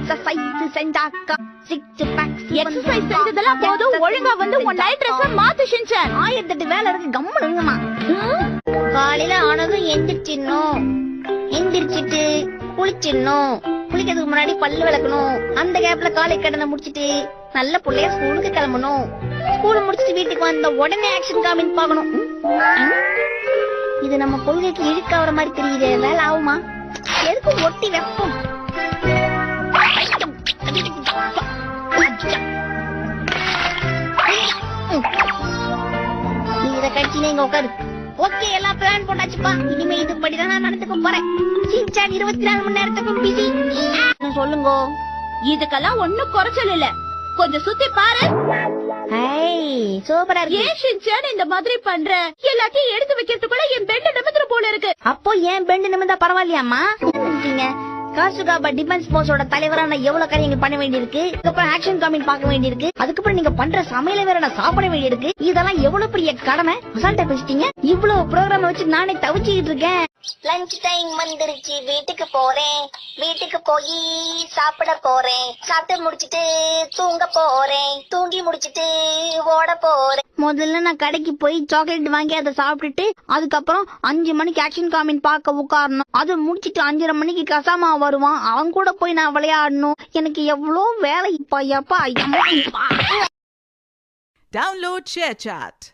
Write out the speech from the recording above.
Exercise செஞ்சாக்கா six packs exercise செஞ்சதெல்லாம் போதும், ஒழுங்கா வந்து உன் நைட் ட்ரெஸ்ஸ மாத்து ஷின்சான். 1008 வேலை இருக்கு, கம்முனுங்கம்மா. காலையில ஆனதும் எந்திரிச்சிட்டு குளிச்சிடணும். குளிக்கிறதுக்கு முன்னாடி பல்லு விளக்கணும். அந்த கேப்ல காலை கடனை முடிச்சிட்டு நல்ல புள்ளைய ஸ்கூலுக்கு கிளம்பணும். ஸ்கூல் முடிச்சிட்டு வீட்டுக்கு வந்த உடனே ஆக்ஷன் காமின்னு பாக்கணும். இது நம்ம கொள்கைக்கு இழுக்காவற மாதிரி தெரியுது. வேலை ஆகுமா? எதுக்கு ஒட்டி வெப்பம்? இத கட்சி நீங்க உட்காரு. ஓகே, எல்லாம் பிளான் போட்டாச்சுப்பா. இனிமே இதுபடிதான் நான் நடந்துக்க போறேன். ஷின்சான் 24 மணி நேரத்துக்கும் பிஸி. சொல்லுங்க. இதுக்கெல்லாம் ஒண்ணும் குறைச்சல் இல்ல, கொஞ்சம் சுத்தி பாரு. சூப்பரா இருக்கு. ஏன் ஷின்சான் இந்த மாதிரி பண்ற? எல்லாத்தையும் எடுத்து வைக்கிறதுக்குள்ள என் பெண்ட் நிமித்திர போல இருக்கு. அப்போ ஏன் பெண்ட் நிமிந்தா பரவாயில்லையாமா? காசுகாபா டிஃபென்ஸ் போர்ஸோட தலைவரா நான் எவ்வளவு காரியங்கள் பண்ண வேண்டியிருக்கு. அதுக்கப்புறம் ஆக்ஷன் காமின் பார்க்க வேண்டியிருக்கு. அதுக்கப்புறம் நீங்க பண்ற சமையல வேற நான் சாப்பிட வேண்டியிருக்கு. இதெல்லாம் எவ்வளவு பெரிய கடமை. அசால்ட்டா பேசிட்டீங்க. இவ்வளவு ப்ரோக்ராம் வச்சு நானே தவிச்சுக்கிட்டு இருக்கேன். லஞ்ச் டைம் வந்துருச்சு. வீட்டுக்கு போறேன். வீட்டுக்கு போய் சாப்பிட போறேன். சாப்பிட்டு முடிச்சிட்டு தூங்க போறேன். தூங்கி முடிச்சிட்டு ஓட போறேன். முதல்ல நான் கடைக்கு போய் சாக்லேட் வாங்கி அதை சாப்பிட்டுட்டு அதுக்கப்புறம் 5 மணிக்கு ஆக்ஷன் காமின் பார்க்க உட்காரணும். அது முடிச்சிட்டு 5:30 மணிக்கு கசாமா வருவான். அவன் கூட போய் நான் விளையாடணும். எனக்கு எவ்வளவு வேலை. இப்பா Download ShareChat.